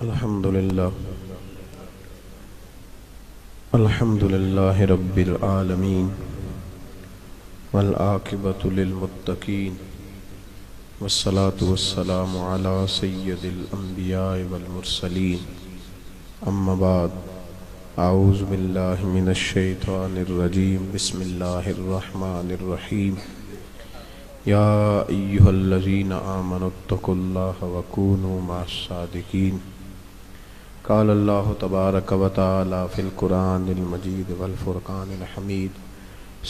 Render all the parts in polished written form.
الحمد لله رب العالمين والعاقبة للمتقين والصلاة والسلام على سيد الأنبياء والمرسلين أما بعد أعوذ بالله من الشيطان الرجيم بسم الله الرحمن الرحيم يا أيها الذين آمنوا اتقوا الله وكونوا مع الصادقين قال الله تبارك وتعالى في القرآن المجيد والفرقان الحميد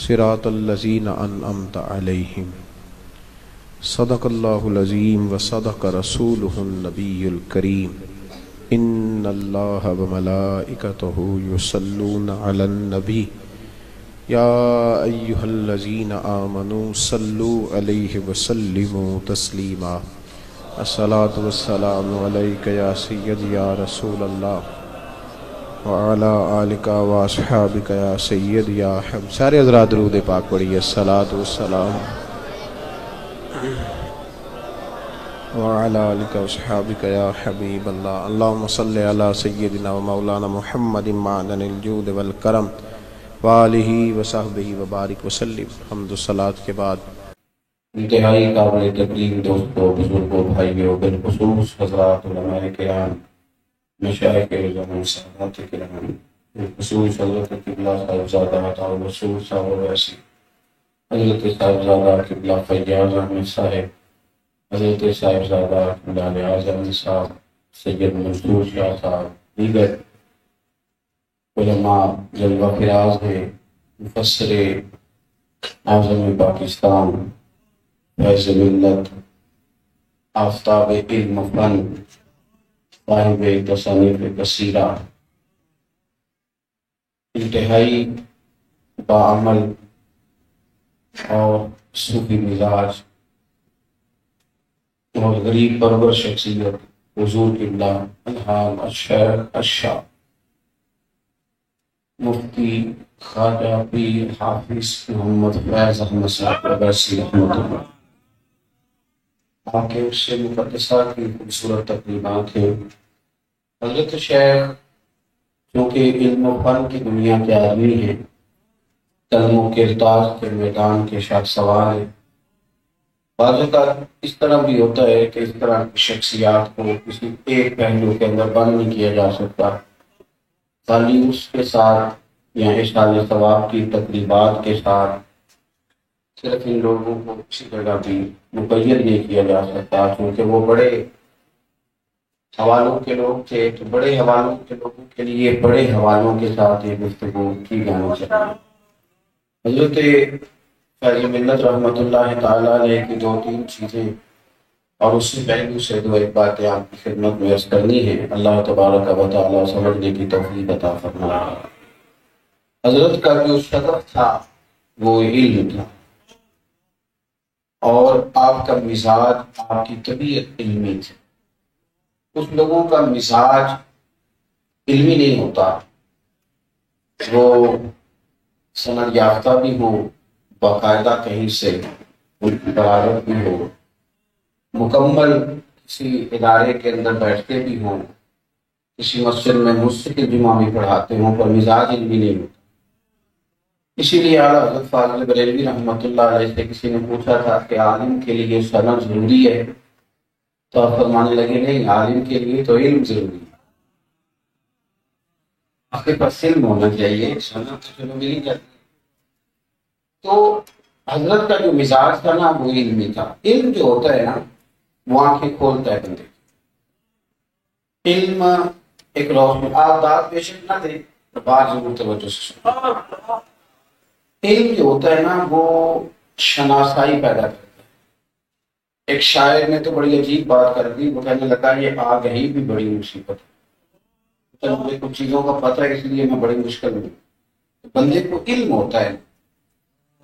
صراط الذين أنعمت عليهم صدق الله العظيم وصدق رسوله النبي الكريم إن الله وملائكته يصلون على النبي يا أيها الذين آمنوا صلوا عليه وسلموا تسليما الصلاة والسلام عليك يا سيدي يا رسول الله وعلى آلك وأصحابك يا سيدي يا حبيب. سارے حضرات درود پاک پڑھیے. الصلاة والسلام وعلى آلك وأصحابك يا حبيب الله. اللهم صل على سيدنا ومولانا محمد معدن الجود والکرم وآلہ وصحبہ وبارک وسلم. حمد و صلاۃ کے بعد انتہائی قابل تقدیر دوستوں، بزرگوں، بھائیوں، بالخصوص حضرات علماء کرام، مشائخ اعظم، سادات کرام، بالخصوص حضرت قبلہ صاحبزادہ اور رسول صاحب ویسی، حضرت صاحبزادہ قبلہ فیاض احمد صاحب، حضرت صاحبزادہ قبلہ اعظم صاحب، سید منصور شاہ صاحب، دیگر علماء جلوہ فراز ہیں، مفسر اعظم پاکستان، فیض ملت، آفتاب علم و فن، صاحب تصانیف کثیرہ، انتہائی باعمل اور صوفی مزاج اور غریب پرور شخصیت حضور قبلہ الحاج الشیخ الشاہ مفتی خواجہ پیر حافظ محمد فیض احمد صاحب ویسی رحمۃ اللہ آکے اس سے مقدسہ کی خوبصورت تقریبات ہیں. حضرت شیخ چونکہ علم و فن کی دنیا کے آدمی ہیں، علم و کردار کے میدان کے شاہ سوار ہیں. بعض اوقات اس طرح بھی ہوتا ہے کہ اس طرح کی شخصیات کو کسی ایک پہلو کے اندر بند نہیں کیا جا سکتا. خالی اس کے ساتھ یا اشارے ثواب کی تقریبات کے ساتھ صرف ان لوگوں کو کسی جگہ بھی مقید نہیں کیا جا سکتا، کیونکہ وہ بڑے حوالوں کے لوگ تھے. تو بڑے حوالوں کے لوگوں کے لیے بڑے حوالوں کے ساتھ یہ گفتگو کی جانی چاہیے. حضرت فیض ملت رحمۃ اللہ تعالیٰ علیہ کی دو تین چیزیں اور اس سے پہلو سے دو ایک باتیں آپ کی خدمت میں عرض کرنی ہے. اللہ تبارک و تعالیٰ سمجھنے کی توفیق عطا فرمائے. حضرت کا جو شغف تھا وہ علم تھا، اور آپ کا مزاج، آپ کی طبیعت علمی تھی. کچھ لوگوں کا مزاج علمی نہیں ہوتا، وہ سند یافتہ بھی ہو، باقاعدہ کہیں سے ان کی برارت بھی ہو، مکمل کسی ادارے کے اندر بیٹھتے بھی ہوں، کسی مسجد میں مستقل جمعہ بھی پڑھاتے ہوں، پر مزاج علمی نہیں ہوتا. اسی لیے اعلیٰ حضرت فاضل بریلوی رحمۃ اللہ علیہ سے کسی نے پوچھا تھا کہ عالم کے لیے سند ضروری ہے؟ تو آپ فرمانے لگے نہیں، عالم کے لیے تو علم ضروری ہے. آپ کے پاس علم ہونا چاہیے، سند تو چلو مل جاتی. تو حضرت کا جو مزاج تھا نا وہ علمی تھا. علم جو ہوتا ہے نا وہ آنکھیں کھولتا ہے بندے. علم ایک روشنی، آپ داد بے شک نہ دے تو بات ضرور توجہ سے سنو. علم جو ہوتا ہے نا وہ شناسائی پیدا کرتا ہے. ایک شاعر نے تو بڑی عجیب بات کر دی، وہ کہنے لگا یہ آگہی بھی بڑی مصیبت ہے. مجھے کچھ چیزوں کا پتہ ہے اس لیے میں بڑی مشکل ہوں. بندے کو علم ہوتا ہے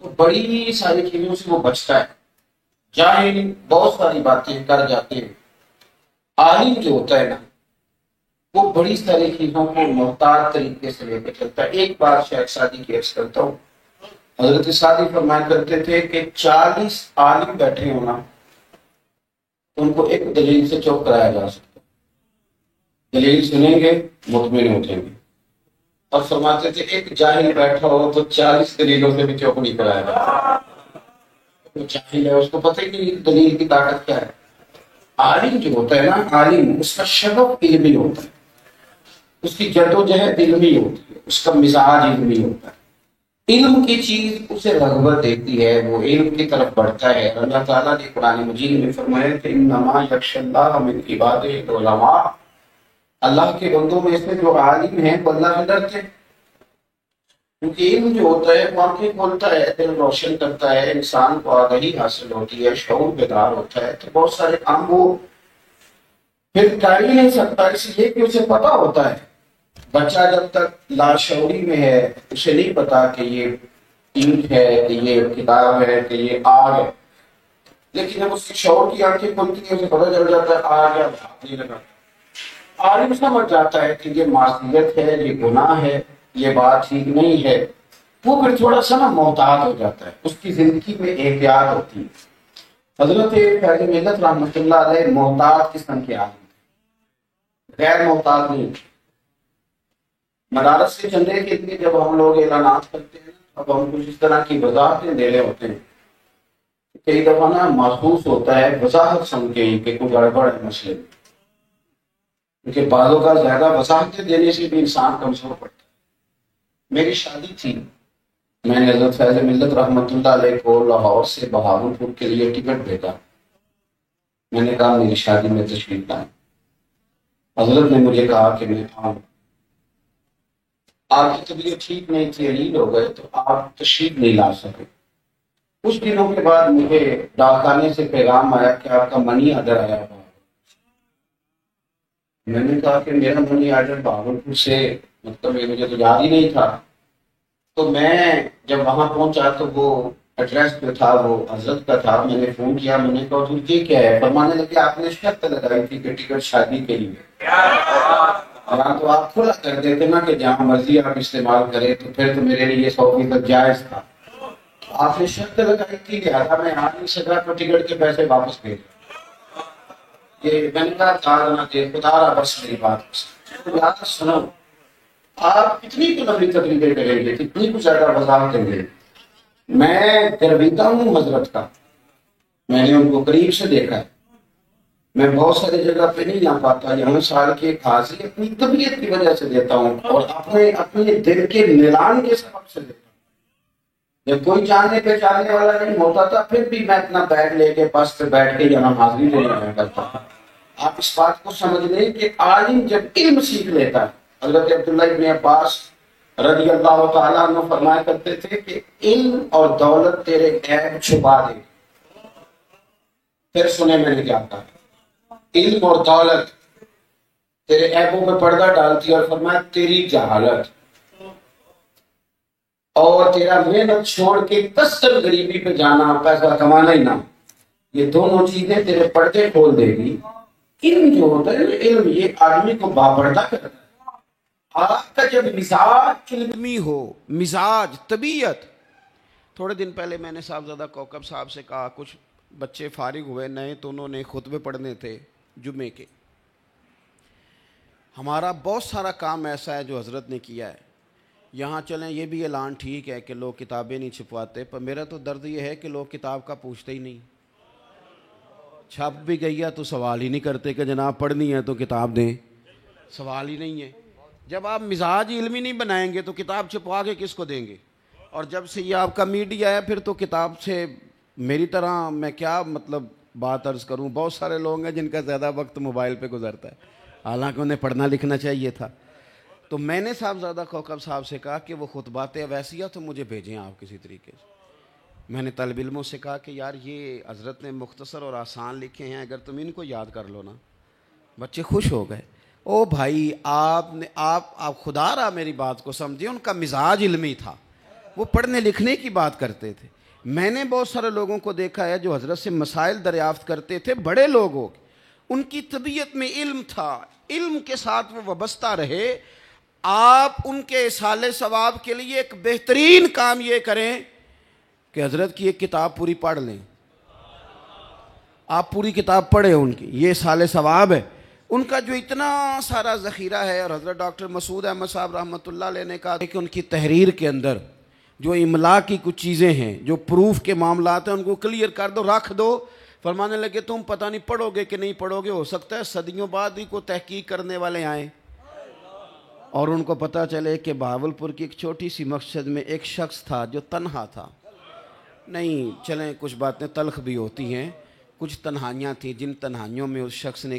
تو بڑی ساری چیزوں سے وہ بچتا ہے. جاہل بہت ساری باتیں کر جاتے ہیں. عالم جو ہوتا ہے نا وہ بڑی ساری چیزوں کو محتاط طریقے سے لے کے چلتا ہے. ایک بات شیخ سعدی کی عرض کرتا ہوں. حضرت سعدی فرمایا کرتے تھے کہ 40 عالم بیٹھے ہونا ان کو ایک دلیل سے چوک کرایا جا سکتا. دلیل سنیں گے مطمئن اٹھیں گے. اور فرماتے تھے ایک جاہل بیٹھا ہو تو 40 دلیلوں سے بھی چوک نہیں کرائے گا. وہ جاہل ہے، اس کو پتہ ہی نہیں دلیل کی طاقت کیا ہے. عالم جو ہوتا ہے نا، عالم اس کا شغف علمی ہوتا ہے، اس کی جدوجہد علمی ہوتی ہے، اس کا مزاج علمی ہوتا ہے. علم کی چیز اسے رغبت دیتی ہے، وہ علم کی طرف بڑھتا ہے. اللہ تعالیٰ نے قرآن مجید میں فرمایا کہ انما یخشی اللہ من عبادہ العلماء، اللہ کے بندوں میں سے جو عالم ہیں وہ اللہ سے ڈرتے ہیں. کیونکہ علم جو ہوتا ہے وہ آنکھیں کھولتا ہے، دل روشن کرتا ہے، انسان کو آگاہی حاصل ہوتی ہے، شعور بیدار ہوتا ہے. تو بہت سارے کام وہ پھر کر ہی نہیں سکتا، اس لیے کہ اسے پتا ہوتا ہے. بچہ جب تک لاشعوری میں ہے اسے نہیں پتا کہ یہ اینٹ ہے، کہ یہ کتاب ہے، کہ یہ آگ ہے. لیکن جب اس کی شعور کی آنکھیں کھلتی ہیں اسے پتا چل جاتا ہے آگ ہے، بھاگنے لگا. عالم سمجھ جاتا ہے کہ یہ معصیت ہے، یہ گناہ ہے، یہ بات ٹھیک نہیں ہے. وہ پھر تھوڑا سا نا محتاط ہو جاتا ہے، اس کی زندگی میں احتیاط ہوتی ہے. حضرت فیض ملت رحمۃ اللہ علیہ محتاط قسم کے عالم تھے، غیر محتاط نہیں. مدارس سے چندے کے لیے جب ہم لوگ اعلانات کرتے ہیں، اب ہم کچھ اس طرح کی وضاحتیں دے رہے ہوتے ہیں، کئی دفعہ نا محسوس ہوتا ہے وضاحت سن کے ہی کہ کوئی گڑبڑ ہے مسئلے میں. کیونکہ بعضوں کا زیادہ وضاحتیں دینے سے بھی انسان کمزور پڑتا ہے. میری شادی تھی، میں نے حضرت فیض ملت رحمۃ اللہ علیہ کو لاہور سے بہاولپور کے لیے ٹکٹ بھیجا. میں نے کہا میری شادی میں تشریف لائیں. حضرت نے مجھے کہا کہ میں آؤں. آپ کی طبیعت ٹھیک نہیں تھی، علیل ہو گئے، تو آپ تشریف نہیں لا سکے. کچھ دنوں کے بعد مجھے ڈاکخانے سے پیغام آیا کہ آپ کا منی آرڈر آیا ہوا. میں نے کہا کہ میرا منی آرڈر بہاولپور سے، مطلب یہ مجھے تو یاد ہی نہیں تھا. تو میں جب وہاں پہنچا تو وہ ایڈریس پہ تھا، وہ حضرت کا تھا. میں نے فون کیا، میں نے کہا حضور یہ کیا ہے؟ فرمانے لگے آپ نے شرط لگائی تھی کہ ٹکٹ شادی کے لیے، ہاں تو آپ کھلا کر دیتے نا کہ جہاں مرضی آپ استعمال کریں، تو پھر تو میرے لیے 100% جائز تھا. آپ نے شرط لگائی تھی، لہٰذا میں آ نہیں سکا تو ٹکٹ کے پیسے واپس بھیج. یہ میں نے کہا تھا نہ کہ خدا را بس میری بات یاد سنو. آپ کتنی کو لمبی تقریریں کریں گے، کتنی کو زیادہ وضاحتیں دیں گے. میں گرویدہ ہوں حضرت کا، میں نے ان کو قریب سے دیکھا ہے. میں بہت ساری جگہ پہ نہیں جا پاتا، یہاں سال کے حاضری اپنی طبیعت کی وجہ سے دیتا ہوں اور اپنے دل کے ملان کے سبب سے دیتا ہوں. جب کوئی جاننے پہچاننے والا نہیں ہوتا تھا پھر بھی میں اپنا بیگ لے کے بس پہ بیٹھ کے یہاں حاضری دینے کرتا تھا. آپ اس بات کو سمجھ لیں کہ عالم جب علم سیکھ لیتا ہے، حضرت عبداللہ ابن عباس رضی اللہ تعالیٰ عنہ فرمایا کرتے تھے کہ علم اور دولت تیرے عیب چھپا دے. پھر سنیں میں نے کیا کہا، علم اور دولت تیرے عیبوں میں پردہ ڈالتی ہے، اور فرمایا تیری جہالت اور تیرا محنت چھوڑ کے کثر غریبی پہ جانا، پیسہ کمانا ہی نہ، یہ دونوں چیزیں تیرے پردے کھول دے گی. علم جو ہوتا ہے، علم یہ آدمی کو باپردہ کرتا ہے. آپ کا جب مزاج علمی ہو، مزاج طبیعت. تھوڑے دن پہلے میں نے صاحبزادہ کوکب صاحب سے کہا، کچھ بچے فارغ ہوئے نئے تو انہوں نے خطبے پڑھنے تھے جمعے کے. ہمارا بہت سارا کام ایسا ہے جو حضرت نے کیا ہے. یہاں چلیں یہ بھی اعلان ٹھیک ہے کہ لوگ کتابیں نہیں چھپواتے، پر میرا تو درد یہ ہے کہ لوگ کتاب کا پوچھتے ہی نہیں. چھپ بھی گئی ہے تو سوال ہی نہیں کرتے کہ جناب پڑھنی ہے تو کتاب دیں، سوال ہی نہیں ہے. جب آپ مزاج علمی نہیں بنائیں گے تو کتاب چھپوا کے کس کو دیں گے؟ اور جب سے یہ آپ کا میڈیا ہے پھر تو کتاب سے میری طرح میں کیا مطلب بات عرض کروں. بہت سارے لوگ ہیں جن کا زیادہ وقت موبائل پہ گزرتا ہے، حالانکہ انہیں پڑھنا لکھنا چاہیے تھا. تو میں نے صاحبزادہ کوکب صاحب سے کہا کہ وہ خطبات ویسیہ تو مجھے بھیجیں آپ کسی طریقے سے. میں نے طالب علموں سے کہا کہ یار یہ حضرت نے مختصر اور آسان لکھے ہیں، اگر تم ان کو یاد کر لو نا. بچے خوش ہو گئے. او بھائی آپ خدا را میری بات کو سمجھے، ان کا مزاج علمی تھا، وہ پڑھنے لکھنے کی بات کرتے تھے. میں نے بہت سارے لوگوں کو دیکھا ہے جو حضرت سے مسائل دریافت کرتے تھے، بڑے لوگ ہو، ان کی طبیعت میں علم تھا، علم کے ساتھ وہ وابستہ رہے. آپ ان کے ایصال ثواب کے لیے ایک بہترین کام یہ کریں کہ حضرت کی ایک کتاب پوری پڑھ لیں. آپ پوری کتاب پڑھیں ان کی، یہ ایصال ثواب ہے. ان کا جو اتنا سارا ذخیرہ ہے، اور حضرت ڈاکٹر مسعود احمد صاحب رحمۃ اللہ علیہ نے کہا کہ ان کی تحریر کے اندر جو املا کی کچھ چیزیں ہیں، جو پروف کے معاملات ہیں، ان کو کلیئر کر دو، رکھ دو۔ فرمانے لگے تم پتہ نہیں پڑھو گے کہ نہیں پڑھو گے، ہو سکتا ہے صدیوں بعد ہی کو تحقیق کرنے والے آئیں اور ان کو پتہ چلے کہ بہاولپور کی ایک چھوٹی سی مسجد میں ایک شخص تھا جو تنہا تھا۔ نہیں چلیں، کچھ باتیں تلخ بھی ہوتی ہیں، کچھ تنہائیاں تھیں، جن تنہائیوں میں اس شخص نے،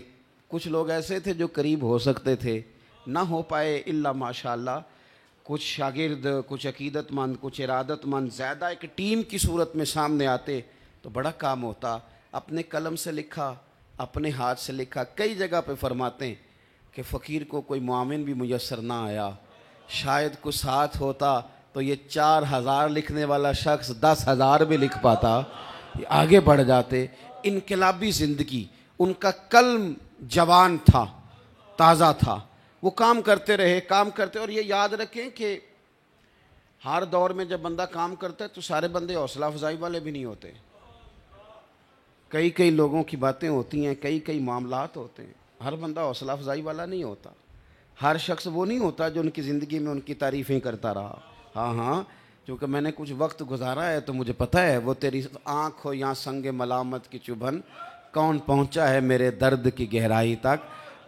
کچھ لوگ ایسے تھے جو قریب ہو سکتے تھے، نہ ہو پائے الا ماشاءاللہ، کچھ شاگرد، کچھ عقیدت مند، کچھ ارادت مند، زیادہ ایک ٹیم کی صورت میں سامنے آتے تو بڑا کام ہوتا۔ اپنے قلم سے لکھا، اپنے ہاتھ سے لکھا۔ کئی جگہ پہ فرماتے ہیں کہ فقیر کو کوئی معاون بھی میسر نہ آیا، شاید کچھ ساتھ ہوتا تو یہ 4000 لکھنے والا شخص 10,000 بھی لکھ پاتا، آگے بڑھ جاتے۔ انقلابی زندگی، ان کا قلم جوان تھا، تازہ تھا، وہ کام کرتے رہے، کام کرتے۔ اور یہ یاد رکھیں کہ ہر دور میں جب بندہ کام کرتا ہے تو سارے بندے حوصلہ افزائی والے بھی نہیں ہوتے، کئی لوگوں کی باتیں ہوتی ہیں، کئی معاملات ہوتے ہیں، ہر بندہ حوصلہ افزائی والا نہیں ہوتا، ہر شخص وہ نہیں ہوتا جو ان کی زندگی میں ان کی تعریفیں کرتا رہا۔ ہاں چونکہ میں نے کچھ وقت گزارا ہے تو مجھے پتہ ہے، وہ تیری آنکھ ہو یا سنگ ملامت کی چبھن، کون پہنچا ہے میرے درد کی گہرائی تک۔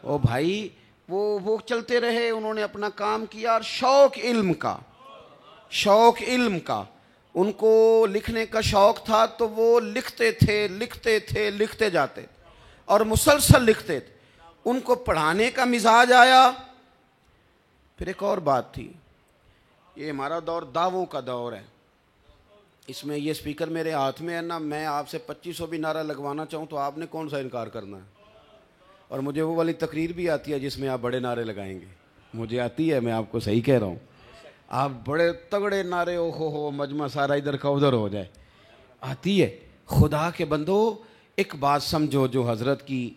او بھائی، وہ چلتے رہے، انہوں نے اپنا کام کیا، اور شوق علم کا ان کو لکھنے کا شوق تھا تو وہ لکھتے تھے جاتے اور مسلسل لکھتے تھے۔ ان کو پڑھانے کا مزاج آیا۔ پھر ایک اور بات تھی، یہ ہمارا دور دعووں کا دور ہے، اس میں یہ سپیکر میرے ہاتھ میں ہے نا، میں آپ سے 2500 بھی نعرہ لگوانا چاہوں تو آپ نے کون سا انکار کرنا ہے؟ اور مجھے وہ والی تقریر بھی آتی ہے جس میں آپ بڑے نعرے لگائیں گے، مجھے آتی ہے، میں آپ کو صحیح کہہ رہا ہوں، آپ بڑے تگڑے نعرے، او ہو مجمع سارا ادھر کا ادھر ہو جائے، آتی ہے۔ خدا کے بندو، ایک بات سمجھو جو حضرت کی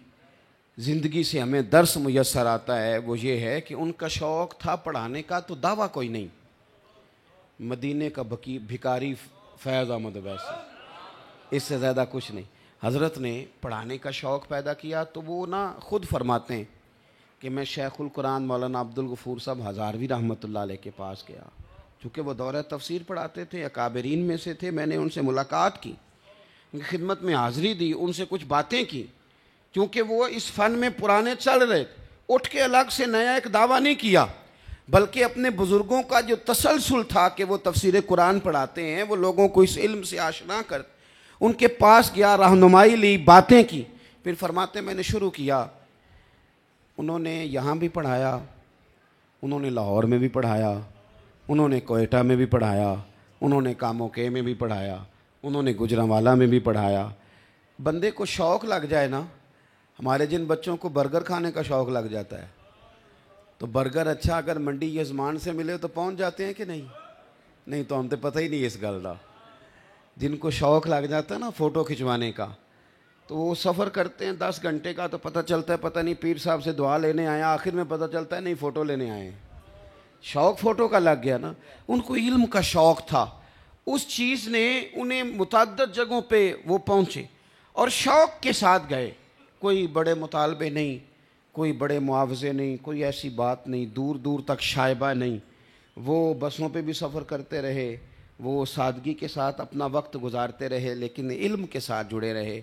زندگی سے ہمیں درس میسر آتا ہے، وہ یہ ہے کہ ان کا شوق تھا پڑھانے کا، تو دعویٰ کوئی نہیں۔ مدینے کا بھکاری فیض احمد ویسی، اس سے زیادہ کچھ نہیں۔ حضرت نے پڑھانے کا شوق پیدا کیا تو وہ خود فرماتے ہیں کہ میں شیخ القرآن مولانا عبدالغفور صاحب ہزاروی رحمۃ اللہ علیہ کے پاس گیا، چونکہ وہ دورہ تفسیر پڑھاتے تھے، اکابرین میں سے تھے۔ میں نے ان سے ملاقات کی، ان کی خدمت میں حاضری دی، ان سے کچھ باتیں کی، کیونکہ وہ اس فن میں پرانے چل رہے تھے۔ اٹھ کے الگ سے نیا ایک دعویٰ نہیں کیا، بلکہ اپنے بزرگوں کا جو تسلسل تھا کہ وہ تفسیر قرآن پڑھاتے ہیں، وہ لوگوں کو اس علم سے آشنا کر، ان کے پاس گیا، رہنمائی لی، باتیں کی۔ پھر فرماتے میں نے شروع کیا، انہوں نے یہاں بھی پڑھایا، انہوں نے لاہور میں بھی پڑھایا، انہوں نے کوئٹہ میں بھی پڑھایا، انہوں نے کاموکے میں بھی پڑھایا، انہوں نے گجرانوالہ میں بھی پڑھایا۔ بندے کو شوق لگ جائے نا، ہمارے جن بچوں کو برگر کھانے کا شوق لگ جاتا ہے تو برگر اچھا اگر منڈی یزمان سے ملے تو پہنچ جاتے ہیں کہ نہیں تو ہم تو پتہ ہی نہیں اس گل کا۔ جن کو شوق لگ جاتا ہے نا فوٹو کھنچوانے کا، تو وہ سفر کرتے ہیں 10 گھنٹے کا، تو پتہ چلتا ہے پتہ نہیں پیر صاحب سے دعا لینے آئے، آخر میں پتہ چلتا ہے نہیں فوٹو لینے آئے ہیں۔ شوق فوٹو کا لگ گیا نا۔ ان کو علم کا شوق تھا، اس چیز نے انہیں متعدد جگہوں پہ وہ پہنچے اور شوق کے ساتھ گئے۔ کوئی بڑے مطالبے نہیں، کوئی بڑے معاوضے نہیں، کوئی ایسی بات نہیں، دور دور تک شائبہ نہیں۔ وہ بسوں پہ بھی سفر کرتے رہے، وہ سادگی کے ساتھ اپنا وقت گزارتے رہے، لیکن علم کے ساتھ جڑے رہے۔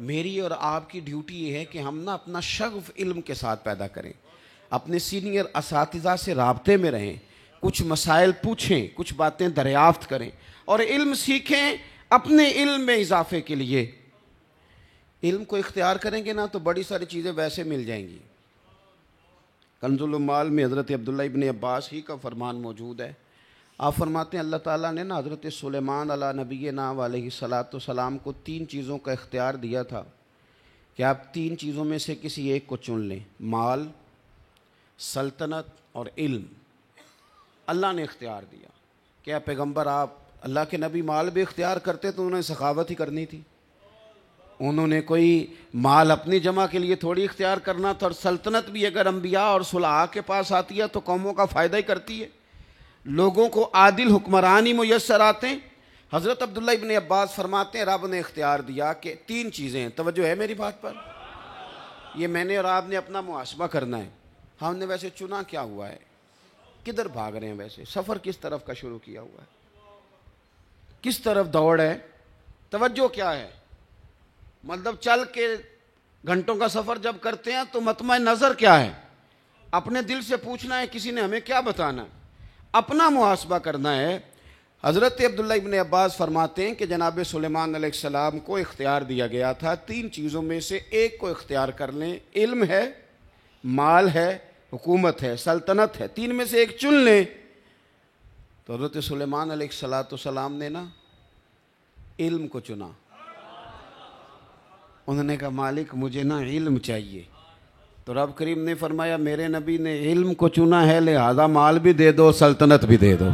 میری اور آپ کی ڈیوٹی یہ ہے کہ ہم اپنا شغف علم کے ساتھ پیدا کریں، اپنے سینئر اساتذہ سے رابطے میں رہیں، کچھ مسائل پوچھیں، کچھ باتیں دریافت کریں اور علم سیکھیں اپنے علم میں اضافے کے لیے۔ علم کو اختیار کریں گے نا تو بڑی ساری چیزیں ویسے مل جائیں گی۔ کنز العمال میں حضرت عبداللہ ابن عباس ہی کا فرمان موجود ہے۔ آپ فرماتے ہیں اللہ تعالیٰ نے حضرت سلیمان علیہ نبینا علیہ الصلاۃ والسلام کو 3 چیزوں کا اختیار دیا تھا کہ آپ 3 چیزوں میں سے کسی ایک کو چن لیں، مال، سلطنت اور علم۔ اللہ نے اختیار دیا۔ کیا پیغمبر آپ اللہ کے نبی مال بھی اختیار کرتے تو انہوں نے سخاوت ہی کرنی تھی، انہوں نے کوئی مال اپنی جمع کے لیے تھوڑی اختیار کرنا تھا، اور سلطنت بھی اگر انبیاء اور صلحاء کے پاس آتی ہے تو قوموں کا فائدہ ہی کرتی ہے، لوگوں کو عادل حکمران ہی میسر آتے ہیں۔ حضرت عبداللہ ابن عباس فرماتے ہیں رب نے اختیار دیا کہ 3 چیزیں ہیں، توجہ ہے میری بات پر؟ یہ میں نے اور آپ نے اپنا محاسبہ کرنا ہے. ہم نے ویسے چنا کیا ہوا ہے, کدھر بھاگ رہے ہیں, ویسے سفر کس طرف کا شروع کیا ہوا ہے, کس طرف دوڑ ہے, توجہ کیا ہے. مطلب چل کے گھنٹوں کا سفر جب کرتے ہیں تو مطمع نظر کیا ہے, اپنے دل سے پوچھنا ہے کسی نے ہمیں کیا بتانا ہے, اپنا محاسبہ کرنا ہے. حضرت عبداللہ ابن عباس فرماتے ہیں کہ جناب سلیمان علیہ السلام کو اختیار دیا گیا تھا 3 چیزوں میں سے ایک کو اختیار کر لیں, علم ہے, مال ہے, حکومت ہے, سلطنت ہے, 3 میں سے ایک چن لیں. تو حضرت سلیمان علیہ السلام نے نا علم کو چنا. انہوں نے کہا مالک مجھے نا علم چاہیے. تو رب کریم نے فرمایا میرے نبی نے علم کو چنا ہے, لہذا مال بھی دے دو, سلطنت بھی دے دو.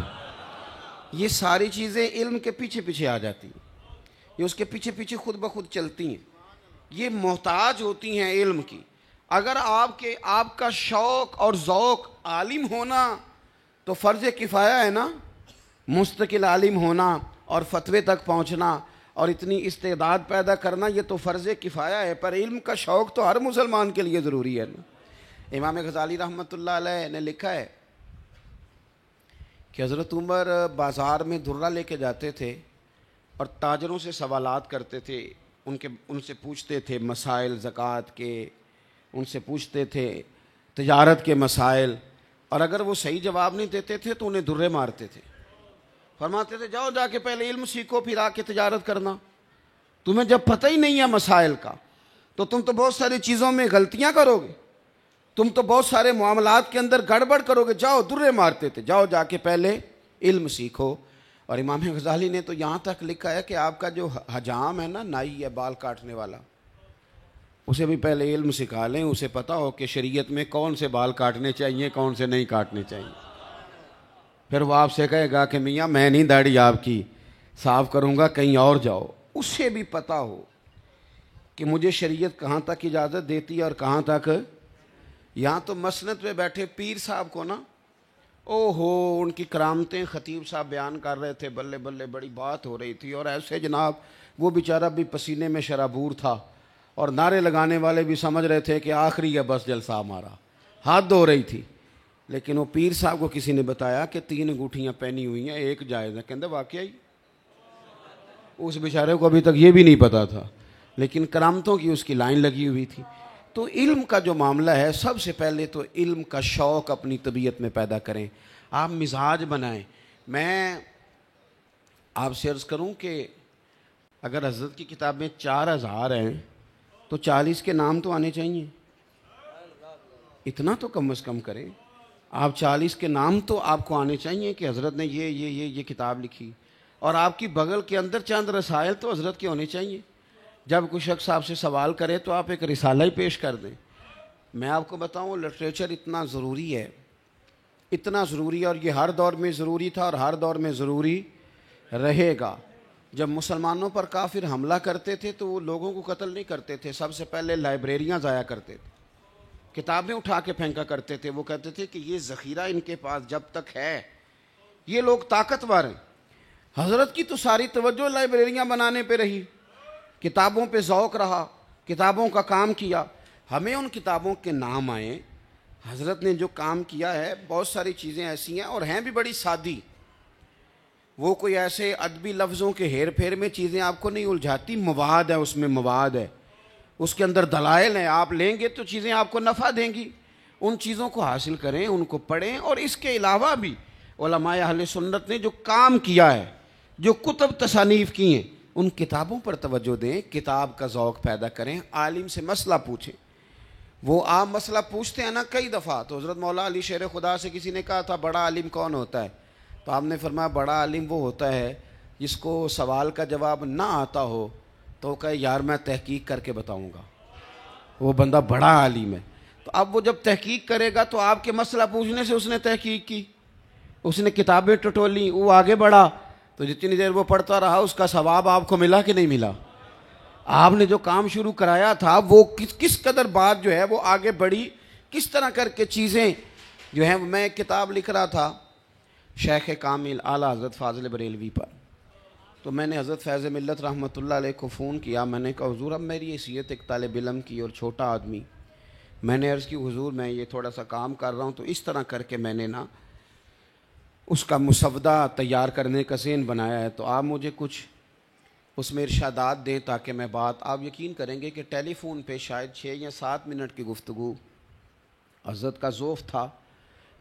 یہ ساری چیزیں علم کے پیچھے پیچھے آ جاتی ہیں, یہ اس کے پیچھے پیچھے خود بخود چلتی ہیں, یہ محتاج ہوتی ہیں علم کی. اگر آپ کا شوق اور ذوق عالم ہونا تو فرض کفایہ ہے نا, مستقل عالم ہونا اور فتوے تک پہنچنا اور اتنی استعداد پیدا کرنا یہ تو فرض کفایہ ہے, پر علم کا شوق تو ہر مسلمان کے لیے ضروری ہے نا. امام غزالی رحمۃ اللہ علیہ نے لکھا ہے کہ حضرت عمر بازار میں درہ لے کے جاتے تھے اور تاجروں سے سوالات کرتے تھے, ان سے پوچھتے تھے مسائل زکوٰۃ کے, ان سے پوچھتے تھے تجارت کے مسائل, اور اگر وہ صحیح جواب نہیں دیتے تھے تو انہیں درے مارتے تھے. فرماتے تھے جاؤ جا کے پہلے علم سیکھو پھر آ کے تجارت کرنا. تمہیں جب پتہ ہی نہیں ہے مسائل کا تو تم تو بہت ساری چیزوں میں غلطیاں کرو گے, تم تو بہت سارے معاملات کے اندر گڑبڑ کرو گے. جاؤ, درے مارتے تھے, جاؤ جا کے پہلے علم سیکھو. اور امام غزالی نے تو یہاں تک لکھا ہے کہ آپ کا جو حجام ہے نا, نائی ہے بال کاٹنے والا, اسے بھی پہلے علم سکھا لیں, اسے پتہ ہو کہ شریعت میں کون سے بال کاٹنے چاہیے کون سے نہیں کاٹنے چاہیے. پھر وہ آپ سے کہے گا کہ میاں میں نہیں داڑھی آپ کی صاف کروں گا, کہیں اور جاؤ. اسے بھی پتہ ہو کہ مجھے شریعت کہاں تک اجازت دیتی ہے اور کہاں تک. یہاں تو مسند پہ بیٹھے پیر صاحب کو نا, او ہو ان کی کرامتیں خطیب صاحب بیان کر رہے تھے, بلے بلے بڑی بات ہو رہی تھی, اور ایسے جناب وہ بیچارہ بھی پسینے میں شرابور تھا, اور نعرے لگانے والے بھی سمجھ رہے تھے کہ آخری ہے بس جلسہ ہمارا, ہاتھ دھو رہی تھی. لیکن وہ پیر صاحب کو کسی نے بتایا کہ 3 انگوٹھیاں پہنی ہوئی ہیں, ایک جائز ہے. کہتے واقعی اس بیچارے کو ابھی تک یہ بھی نہیں پتا تھا, لیکن کرامتوں کی اس کی لائن لگی ہوئی تھی. تو علم کا جو معاملہ ہے, سب سے پہلے تو علم کا شوق اپنی طبیعت میں پیدا کریں, آپ مزاج بنائیں. میں آپ سے عرض کروں کہ اگر حضرت کی کتاب میں 4000 ہیں تو 40 کے نام تو آنے چاہیے, اتنا تو کم از کم کریں. آپ 40 کے نام تو آپ کو آنے چاہیے کہ حضرت نے یہ کتاب لکھی, اور آپ کی بغل کے اندر چند رسائل تو حضرت کے ہونے چاہیے. جب کوئی شخص آپ سے سوال کرے تو آپ ایک رسالہ ہی پیش کر دیں. میں آپ کو بتاؤں لٹریچر اتنا ضروری ہے, اتنا ضروری ہے, اور یہ ہر دور میں ضروری تھا اور ہر دور میں ضروری رہے گا. جب مسلمانوں پر کافر حملہ کرتے تھے تو وہ لوگوں کو قتل نہیں کرتے تھے, سب سے پہلے لائبریریاں ضائع کرتے تھے, کتابیں اٹھا کے پھینکا کرتے تھے. وہ کہتے تھے کہ یہ ذخیرہ ان کے پاس جب تک ہے, یہ لوگ طاقتور ہیں. حضرت کی تو ساری توجہ لائبریریاں بنانے پہ رہی, کتابوں پہ ذوق رہا, کتابوں کا کام کیا. ہمیں ان کتابوں کے نام آئیں. حضرت نے جو کام کیا ہے, بہت ساری چیزیں ایسی ہیں اور ہیں بھی بڑی سادی, وہ کوئی ایسے ادبی لفظوں کے ہیر پھیر میں چیزیں آپ کو نہیں الجھاتی. مواد ہے, اس میں مواد ہے, اس کے اندر دلائل ہیں, آپ لیں گے تو چیزیں آپ کو نفع دیں گی. ان چیزوں کو حاصل کریں, ان کو پڑھیں. اور اس کے علاوہ بھی علماء اہل سنت نے جو کام کیا ہے, جو کتب تصانیف کی ہیں, ان کتابوں پر توجہ دیں, کتاب کا ذوق پیدا کریں. عالم سے مسئلہ پوچھیں. وہ آپ مسئلہ پوچھتے ہیں نا کئی دفعہ, تو حضرت مولا علی شیر خدا سے کسی نے کہا تھا بڑا عالم کون ہوتا ہے, تو آپ نے فرمایا بڑا عالم وہ ہوتا ہے جس کو سوال کا جواب نہ آتا ہو تو کہے یار میں تحقیق کر کے بتاؤں گا, وہ بندہ بڑا عالم ہے. تو اب وہ جب تحقیق کرے گا تو آپ کے مسئلہ پوچھنے سے اس نے تحقیق کی, اس نے کتابیں ٹٹولیں, وہ آگے بڑھا, تو جتنی دیر وہ پڑھتا رہا اس کا ثواب آپ کو ملا کہ نہیں ملا. آپ نے جو کام شروع کرایا تھا وہ کس قدر بات جو ہے وہ آگے بڑھی, کس طرح کر کے چیزیں جو ہیں. میں ایک کتاب لکھ رہا تھا شیخ کامل اعلیٰ حضرت فاضل بریلوی پر, تو میں نے حضرت فیض ملت رحمۃ اللہ علیہ کو فون کیا. میں نے کہا حضور اب میری حیثیت ایک طالب علم کی اور چھوٹا آدمی, میں نے عرض کی حضور میں یہ تھوڑا سا کام کر رہا ہوں، تو اس طرح کر کے میں نے نا اس کا مسودہ تیار کرنے کا ذہن بنایا ہے، تو آپ مجھے کچھ اس میں ارشادات دیں تاکہ میں بات، آپ یقین کریں گے کہ ٹیلی فون پہ شاید 6 یا 7 منٹ کی گفتگو، حضرت کا ذوف تھا،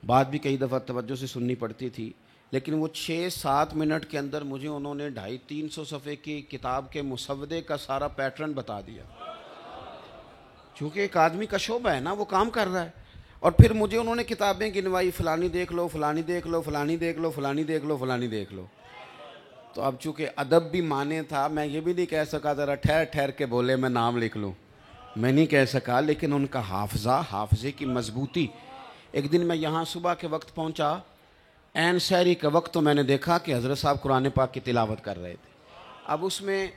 بات بھی کئی دفعہ توجہ سے سننی پڑتی تھی، لیکن وہ 6-7 منٹ کے اندر مجھے انہوں نے 250-300 صفحے کی کتاب کے مسودے کا سارا پیٹرن بتا دیا، چونکہ ایک آدمی کا شعبہ ہے نا، وہ کام کر رہا ہے، اور پھر مجھے انہوں نے کتابیں گنوائی، فلانی دیکھ لو، فلانی دیکھ لو، فلانی دیکھ لو، فلانی دیکھ لو، فلانی دیکھ لو۔ تو اب چونکہ ادب بھی مانے تھا، میں یہ بھی نہیں کہہ سکا ذرا ٹھہر ٹھہر کے بولے میں نام لکھ لوں، میں نہیں کہہ سکا، لیکن ان کا حافظے کی مضبوطی۔ ایک دن میں یہاں صبح کے وقت پہنچا، عین سحری کا وقت، تو میں نے دیکھا کہ حضرت صاحب قرآن پاک کی تلاوت کر رہے تھے۔ اب اس میں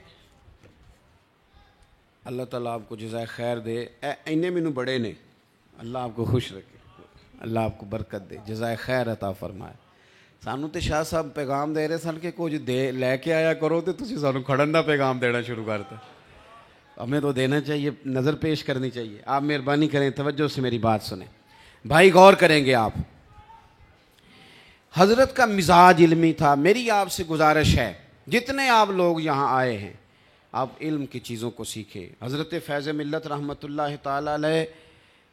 اللہ تعالیٰ آپ کو جزائے خیر دے، اینے مینوں بڑے نے، اللہ آپ کو خوش رکھے، اللہ آپ کو برکت دے، جزائے خیر عطا فرمائے۔ سانوں تے شاہ صاحب پیغام دے رہے سن کہ کچھ دے لے کے آیا کرو، تے تسی سانوں کھڑن دا پیغام دینا شروع کرتا، ہمیں تو دینا چاہیے، نظر پیش کرنی چاہیے۔ آپ مہربانی کریں، توجہ سے میری بات سنیں بھائی، غور کریں گے آپ۔ حضرت کا مزاج علمی تھا۔ میری آپ سے گزارش ہے، جتنے آپ لوگ یہاں آئے ہیں، آپ علم کی چیزوں کو سیکھیں۔ حضرت فیض ملت رحمۃ اللہ تعالی علیہ،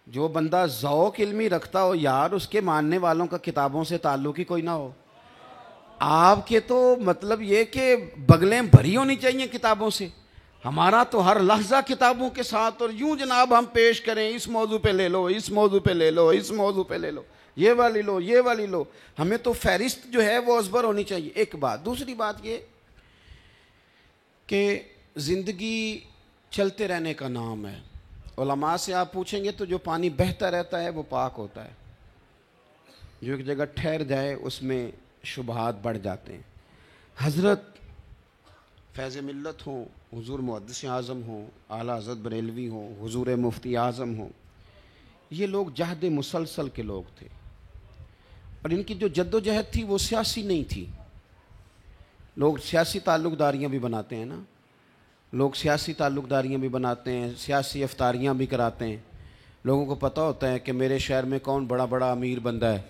جو بندہ ذوق علمی رکھتا ہو یار، اس کے ماننے والوں کا کتابوں سے تعلق ہی کوئی نہ ہو۔ آپ کے تو مطلب یہ کہ بغلیں بھری ہونی چاہیے کتابوں سے، ہمارا تو ہر لحظہ کتابوں کے ساتھ، اور یوں جناب ہم پیش کریں، اس موضوع پہ لے لو، اس موضوع پہ لے لو، اس موضوع پہ لے لو، یہ والی لو، یہ والی لو، ہمیں تو فہرست جو ہے وہ ازبر ہونی چاہیے۔ ایک بات، دوسری بات یہ کہ زندگی چلتے رہنے کا نام ہے۔ علماء سے آپ پوچھیں گے تو جو پانی بہتا رہتا ہے وہ پاک ہوتا ہے، جو ایک جگہ ٹھہر جائے اس میں شبہات بڑھ جاتے ہیں۔ حضرت فیض ملت ہوں، حضور محدث اعظم ہوں، اعلیٰ حضرت بریلوی ہوں، حضور مفتی اعظم ہوں، یہ لوگ جہد مسلسل کے لوگ تھے، اور ان کی جو جد و جہد تھی وہ سیاسی نہیں تھی۔ لوگ سیاسی تعلق داریاں بھی بناتے ہیں نا، لوگ سیاسی تعلق داریاں بھی بناتے ہیں، سیاسی افطاریاں بھی کراتے ہیں۔ لوگوں کو پتہ ہوتا ہے کہ میرے شہر میں کون بڑا بڑا امیر بندہ ہے،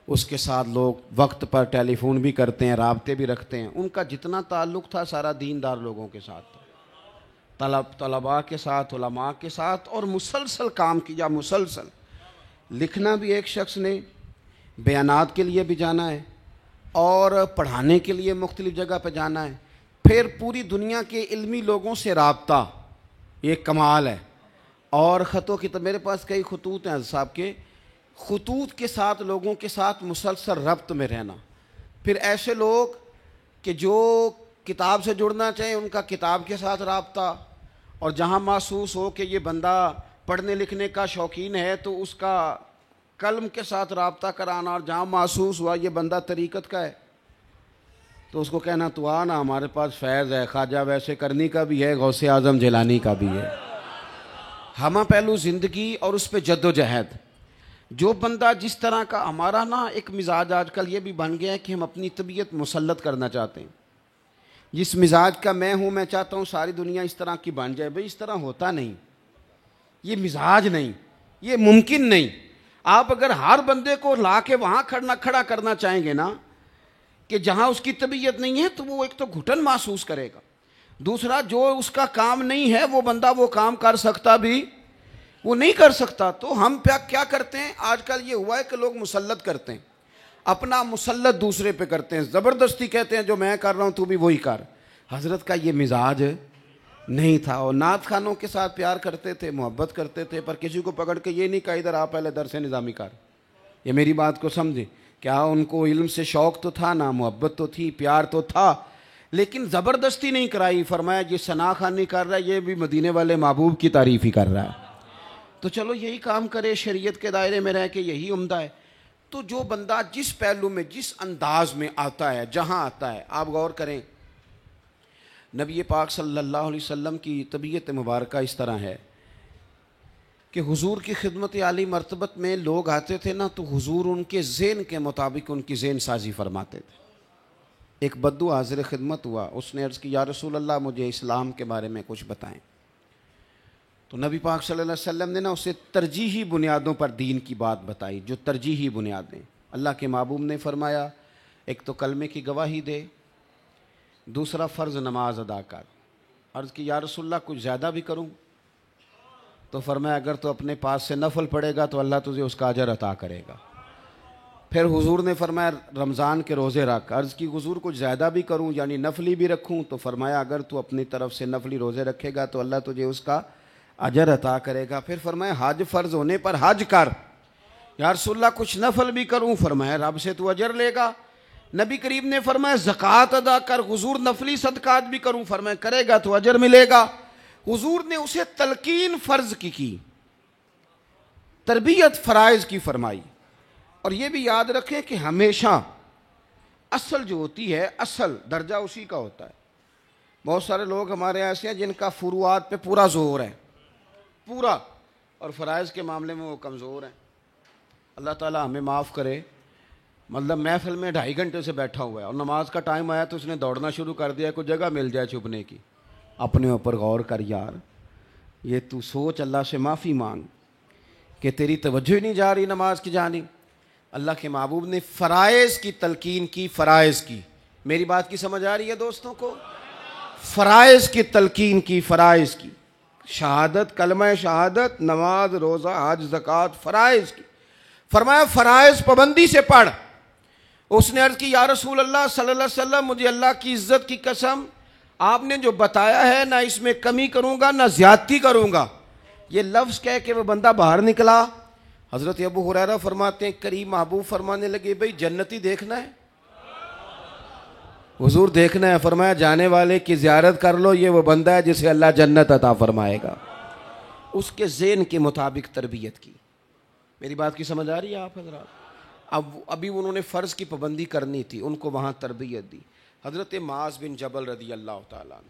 اس کے ساتھ لوگ وقت پر ٹیلی فون بھی کرتے ہیں، رابطے بھی رکھتے ہیں۔ ان کا جتنا تعلق تھا سارا دیندار لوگوں کے ساتھ تھا، طلباء کے ساتھ، علماء کے ساتھ، اور مسلسل کام کیا، مسلسل۔ لکھنا بھی ایک شخص نے، بیانات کے لیے بھی جانا ہے، اور پڑھانے کے لیے مختلف جگہ پہ جانا ہے، پھر پوری دنیا کے علمی لوگوں سے رابطہ، یہ کمال ہے۔ اور خطوں کی، تو میرے پاس کئی خطوط ہیں صاحب کے، خطوط کے ساتھ لوگوں کے ساتھ مسلسل ربط میں رہنا۔ پھر ایسے لوگ کہ جو کتاب سے جڑنا چاہیں ان کا کتاب کے ساتھ رابطہ، اور جہاں محسوس ہو کہ یہ بندہ پڑھنے لکھنے کا شوقین ہے تو اس کا قلم کے ساتھ رابطہ کرانا، اور جہاں محسوس ہوا یہ بندہ طریقت کا ہے تو اس کو کہنا تو آنا، ہمارے پاس فیض ہے، خواجہ ویسے کرنی کا بھی ہے، غوث اعظم جیلانی کا بھی ہے۔ ہمہ پہلو زندگی اور اس پہ جد و جہد۔ جو بندہ جس طرح کا، ہمارا نا ایک مزاج آج کل یہ بھی بن گیا ہے کہ ہم اپنی طبیعت مسلط کرنا چاہتے ہیں۔ جس مزاج کا میں ہوں، میں چاہتا ہوں ساری دنیا اس طرح کی بن جائے۔ بھئی اس طرح ہوتا نہیں، یہ مزاج نہیں، یہ ممکن نہیں۔ آپ اگر ہر بندے کو لا کے وہاں کھڑا کرنا چاہیں گے نا کہ جہاں اس کی طبیعت نہیں ہے، تو وہ ایک تو گھٹن محسوس کرے گا، دوسرا جو اس کا کام نہیں ہے وہ بندہ وہ کام کر سکتا بھی وہ نہیں کر سکتا۔ تو ہم کیا کرتے ہیں آج کل، یہ ہوا ہے کہ لوگ مسلط کرتے ہیں، اپنا مسلط دوسرے پہ کرتے ہیں، زبردستی کہتے ہیں جو میں کر رہا ہوں تو بھی وہی کر۔ حضرت کا یہ مزاج نہیں تھا، اور نعت خانوں کے ساتھ پیار کرتے تھے، محبت کرتے تھے، پر کسی کو پکڑ کے یہ نہیں کہا ادھر آپ پہلے درس نظامی کر۔ یہ میری بات کو سمجھیں، کیا ان کو علم سے شوق تو تھا نا، محبت تو تھی، پیار تو تھا، لیکن زبردستی نہیں کرائی۔ فرمایا یہ ثنا خوانی کر رہا ہے، یہ بھی مدینے والے محبوب کی تعریف ہی کر رہا ہے، تو چلو یہی کام کرے، شریعت کے دائرے میں رہ کے یہی عمدہ ہے۔ تو جو بندہ جس پہلو میں، جس انداز میں آتا ہے، جہاں آتا ہے، آپ غور کریں، نبی پاک صلی اللہ علیہ وسلم کی طبیعت مبارکہ اس طرح ہے کہ حضور کی خدمت عالی مرتبت میں لوگ آتے تھے نا، تو حضور ان کے ذہن کے مطابق ان کی ذہن سازی فرماتے تھے۔ ایک بدو حاضر خدمت ہوا، اس نے عرض کی یا رسول اللہ مجھے اسلام کے بارے میں کچھ بتائیں۔ تو نبی پاک صلی اللہ علیہ وسلم نے نا اسے ترجیحی بنیادوں پر دین کی بات بتائی، جو ترجیحی بنیادیں۔ اللہ کے محبوب نے فرمایا ایک تو کلمے کی گواہی دے، دوسرا فرض نماز ادا کر۔ عرض کی یا رسول اللہ کچھ زیادہ بھی کروں؟ تو فرمایا اگر تو اپنے پاس سے نفل پڑھے گا تو اللہ تجھے اس کا اجر عطا کرے گا۔ پھر حضور نے فرمایا رمضان کے روزے رکھ۔ عرض کی حضور کچھ زیادہ بھی کروں یعنی نفلی بھی رکھوں؟ تو فرمایا اگر تو اپنی طرف سے نفلی روزے رکھے گا تو اللہ تجھے اس کا اجر عطا کرے گا۔ پھر فرمایا حج فرض ہونے پر حج کر۔ یا رسول اللہ کچھ نفل بھی کروں؟ فرمایا رب سے تو اجر لے گا۔ نبی کریم نے فرمایا زکوٰۃ ادا کر۔ حضور نفلی صدقات بھی کروں؟ فرمایا کرے گا تو اجر ملے گا۔ حضور نے اسے تلقین فرض کی تربیت فرائض کی فرمائی۔ اور یہ بھی یاد رکھیں کہ ہمیشہ اصل جو ہوتی ہے اصل درجہ اسی کا ہوتا ہے۔ بہت سارے لوگ ہمارے ایسے ہیں جن کا فروعات پہ پورا زور ہے پورا، اور فرائض کے معاملے میں وہ کمزور ہیں۔ اللہ تعالیٰ ہمیں معاف کرے۔ مطلب محفل میں 2.5 گھنٹے سے بیٹھا ہوا ہے اور نماز کا ٹائم آیا تو اس نے دوڑنا شروع کر دیا، کوئی جگہ مل جائے چھپنے کی۔ اپنے اوپر غور کر یار، یہ تو سوچ، اللہ سے معافی مانگ کہ تیری توجہ ہی نہیں جا رہی نماز کی جانب۔ اللہ کے محبوب نے فرائض کی تلقین کی، فرائض کی۔ میری بات کی سمجھ آ رہی ہے دوستوں کو؟ فرائض کی تلقین کی، فرائض کی، شہادت، کلمہ شہادت، نماز، روزہ، حج، زکوٰۃ، فرائض کی۔ فرمایا فرائض پابندی سے پڑھ۔ اس نے عرض کی یا رسول اللہ صلی اللہ علیہ وسلم مجھے اللہ کی عزت کی قسم آپ نے جو بتایا ہے نہ اس میں کمی کروں گا نہ زیادتی کروں گا۔ یہ لفظ کہہ کے وہ بندہ باہر نکلا۔ حضرت ابو ہریرہ فرماتے ہیں قریب محبوب فرمانے لگے بھئی جنتی دیکھنا ہے؟ حضور دیکھنا ہے۔ فرمایا جانے والے کی زیارت کر لو، یہ وہ بندہ ہے جسے اللہ جنت عطا فرمائے گا۔ اس کے ذہن کے مطابق تربیت کی۔ میری بات کی سمجھ آ رہی ہے آپ حضرات؟ ابھی انہوں نے فرض کی پابندی کرنی تھی، ان کو وہاں تربیت دی۔ حضرت معاذ بن جبل رضی اللہ تعالیٰ عنہ،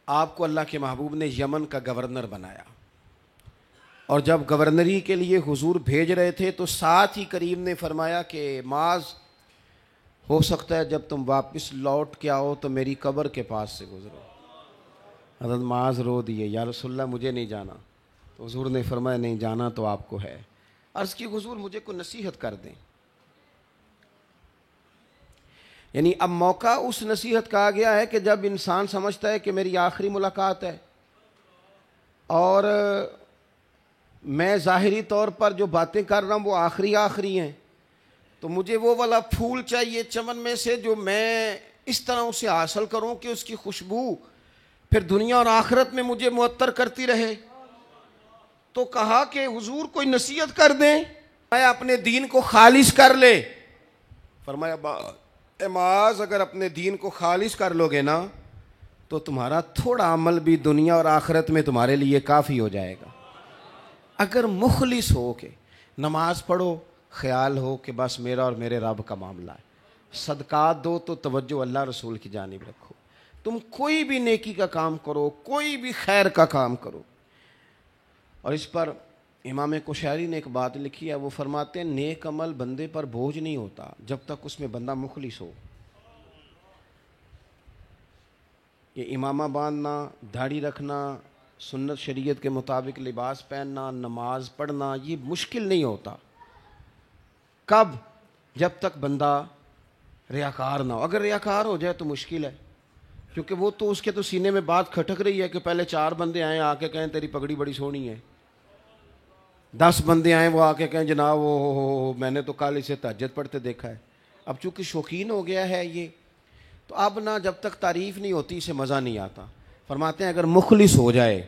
آپ کو اللہ کے محبوب نے یمن کا گورنر بنایا، اور جب گورنری کے لیے حضور بھیج رہے تھے تو ساتھ ہی کریم نے فرمایا کہ معاذ ہو سکتا ہے جب تم واپس لوٹ کے آؤ تو میری قبر کے پاس سے گزرو۔ حضرت معاذ رو دیے، یا رسول اللہ مجھے نہیں جانا۔ تو حضور نے فرمایا نہیں جانا تو آپ کو ہے۔ عرض کی حضور مجھے کوئی نصیحت کر دیں۔ یعنی اب موقع اس نصیحت کا آ گیا ہے کہ جب انسان سمجھتا ہے کہ میری آخری ملاقات ہے اور میں ظاہری طور پر جو باتیں کر رہا ہوں وہ آخری ہیں، تو مجھے وہ والا پھول چاہیے چمن میں سے جو میں اس طرح اسے حاصل کروں کہ اس کی خوشبو پھر دنیا اور آخرت میں مجھے معطر کرتی رہے۔ تو کہا کہ حضور کوئی نصیحت کر دیں، میں اپنے دین کو خالص کر لے۔ فرمایا اے معاذ اگر اپنے دین کو خالص کر لو گے نا تو تمہارا تھوڑا عمل بھی دنیا اور آخرت میں تمہارے لیے کافی ہو جائے گا۔ اگر مخلص ہو کہ نماز پڑھو خیال ہو کہ بس میرا اور میرے رب کا معاملہ ہے، صدقات دو تو توجہ اللہ رسول کی جانب رکھو، تم کوئی بھی نیکی کا کام کرو، کوئی بھی خیر کا کام کرو۔ اور اس پر امام کشیری نے ایک بات لکھی ہے، وہ فرماتے ہیں نیک عمل بندے پر بوجھ نہیں ہوتا جب تک اس میں بندہ مخلص ہو۔ یہ امامہ باندھنا، داڑھی رکھنا، سنت شریعت کے مطابق لباس پہننا، نماز پڑھنا، یہ مشکل نہیں ہوتا۔ کب؟ جب تک بندہ ریاکار نہ ہو۔ اگر ریاکار ہو جائے تو مشکل ہے، کیونکہ وہ تو اس کے تو سینے میں بات کھٹک رہی ہے کہ پہلے 4 بندے آئیں آ کے کہیں تیری پگڑی بڑی سونی ہے، 10 بندے آئیں وہ آ کے کہیں جناب وہ میں نے تو کل اسے تہجد پڑھتے دیکھا ہے۔ اب چونکہ شوقین ہو گیا ہے یہ، تو اب نہ جب تک تعریف نہیں ہوتی اسے مزہ نہیں آتا۔ فرماتے ہیں اگر مخلص ہو جائے،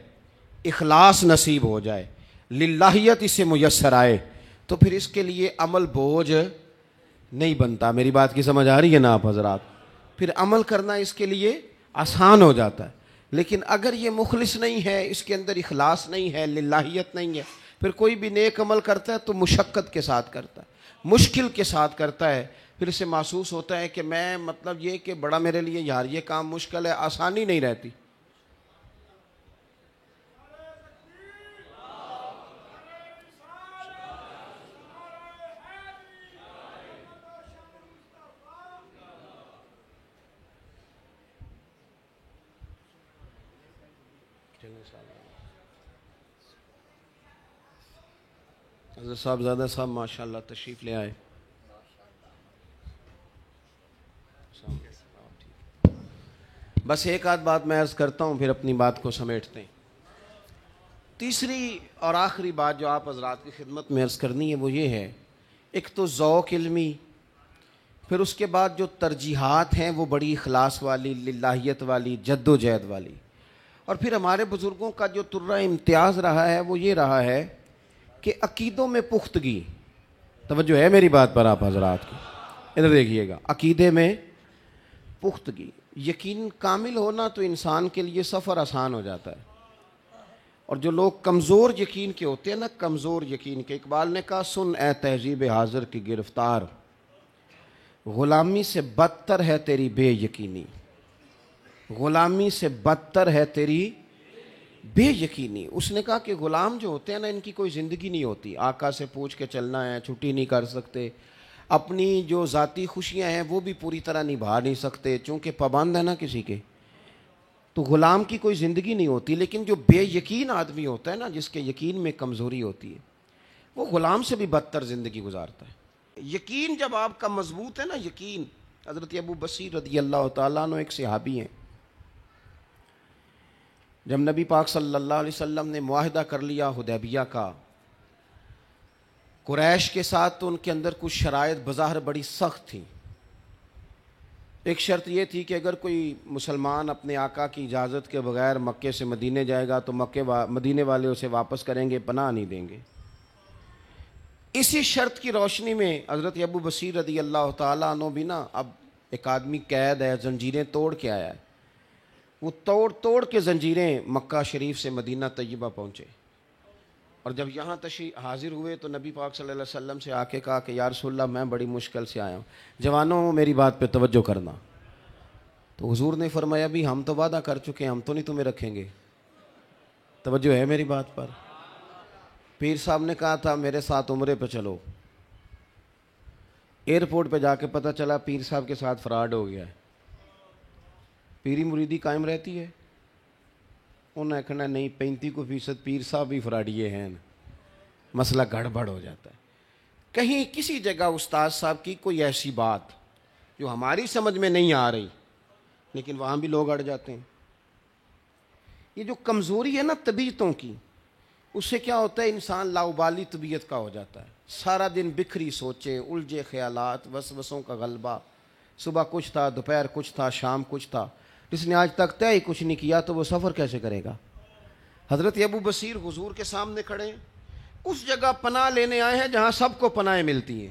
اخلاص نصیب ہو جائے، للہیت اسے میسر آئے تو پھر اس کے لیے عمل بوجھ نہیں بنتا۔ میری بات کی سمجھ آ رہی ہے نا آپ حضرات؟ پھر عمل کرنا اس کے لیے آسان ہو جاتا ہے۔ لیکن اگر یہ مخلص نہیں ہے، اس کے اندر اخلاص نہیں ہے، للہیت نہیں ہے، پھر کوئی بھی نیک عمل کرتا ہے تو مشقت کے ساتھ کرتا ہے، مشکل کے ساتھ کرتا ہے، پھر اسے محسوس ہوتا ہے کہ میں مطلب یہ کہ بڑا میرے لیے یار یہ کام مشکل ہے، آسانی نہیں رہتی۔ حضرت صاحب زیادہ صاحب ماشاءاللہ تشریف لے آئے. بس ایک آدھ بات میں عرض کرتا ہوں، پھر اپنی بات کو سمیٹتے ہیں. تیسری اور آخری بات جو آپ حضرات کی خدمت میں عرض کرنی ہے وہ یہ ہے، ایک تو ذوق علمی، پھر اس کے بعد جو ترجیحات ہیں وہ بڑی اخلاص والی، للہیت والی، جد و جہد والی، اور پھر ہمارے بزرگوں کا جو ترہ امتیاز رہا ہے وہ یہ رہا ہے کہ عقیدوں میں پختگی. توجہ ہے میری بات پر آپ حضرات کی؟ ادھر دیکھیے گا، عقیدے میں پختگی. یقین کامل ہونا تو انسان کے لیے سفر آسان ہو جاتا ہے، اور جو لوگ کمزور یقین کے ہوتے ہیں نا، کمزور یقین کے، اقبال نے کہا سن اے تہذیب حاضر کی گرفتار، غلامی سے بدتر ہے تیری بے یقینی، غلامی سے بدتر ہے تیری بے یقینی. اس نے کہا کہ غلام جو ہوتے ہیں نا، ان کی کوئی زندگی نہیں ہوتی، آقا سے پوچھ کے چلنا ہے، چھٹی نہیں کر سکتے، اپنی جو ذاتی خوشیاں ہیں وہ بھی پوری طرح نبھا نہیں سکتے چونکہ پابند ہے نا کسی کے. تو غلام کی کوئی زندگی نہیں ہوتی. لیکن جو بے یقین آدمی ہوتا ہے نا، جس کے یقین میں کمزوری ہوتی ہے، وہ غلام سے بھی بدتر زندگی گزارتا ہے. یقین جب آپ کا مضبوط ہے نا، یقین. حضرت ابو بصیر رضی اللہ تعالیٰ عنہ ایک صحابی ہیں، جب نبی پاک صلی اللہ علیہ وسلم نے معاہدہ کر لیا حدیبیہ کا قریش کے ساتھ، تو ان کے اندر کچھ شرائط بظاہر بڑی سخت تھیں. ایک شرط یہ تھی کہ اگر کوئی مسلمان اپنے آقا کی اجازت کے بغیر مکے سے مدینے جائے گا تو مدینے والے اسے واپس کریں گے، پناہ نہیں دیں گے. اسی شرط کی روشنی میں حضرت ابو بصیر رضی اللہ تعالیٰ عنہ بھی نا، اب ایک آدمی قید ہے، زنجیریں توڑ کے آیا ہے، وہ توڑ کے زنجیریں مکہ شریف سے مدینہ طیبہ پہنچے. اور جب یہاں حاضر ہوئے تو نبی پاک صلی اللہ علیہ وسلم سے آ کے کہا کہ یا رسول اللہ میں بڑی مشکل سے آیا ہوں، جوانوں میری بات پہ توجہ کرنا. تو حضور نے فرمایا بھی ہم تو وعدہ کر چکے ہیں، ہم تو نہیں تمہیں رکھیں گے. توجہ ہے میری بات پر؟ پیر صاحب نے کہا تھا میرے ساتھ عمرے پہ چلو، ایئرپورٹ پہ جا کے پتہ چلا پیر صاحب کے ساتھ فراڈ ہو گیا ہے. پیری مریدی قائم رہتی ہے؟ انہوں نے کہنا نہیں، 35% پیر صاحب بھی فراڈیے ہیں. مسئلہ گڑبڑ ہو جاتا ہے. کہیں کسی جگہ استاد صاحب کی کوئی ایسی بات جو ہماری سمجھ میں نہیں آ رہی، لیکن وہاں بھی لوگ اڑ جاتے ہیں. یہ جو کمزوری ہے نا طبیعتوں کی، اس سے کیا ہوتا ہے، انسان لاؤبالی طبیعت کا ہو جاتا ہے. سارا دن بکھری سوچیں، الجھے خیالات، وسوسوں کا غلبہ. صبح کچھ تھا، دوپہر کچھ تھا، شام کچھ تھا. جس نے آج تک طے ہی کچھ نہیں کیا تو وہ سفر کیسے کرے گا؟ حضرت ابو بصیر حضور کے سامنے کھڑے ہیں، اس جگہ پناہ لینے آئے ہیں جہاں سب کو پناہیں ملتی ہیں.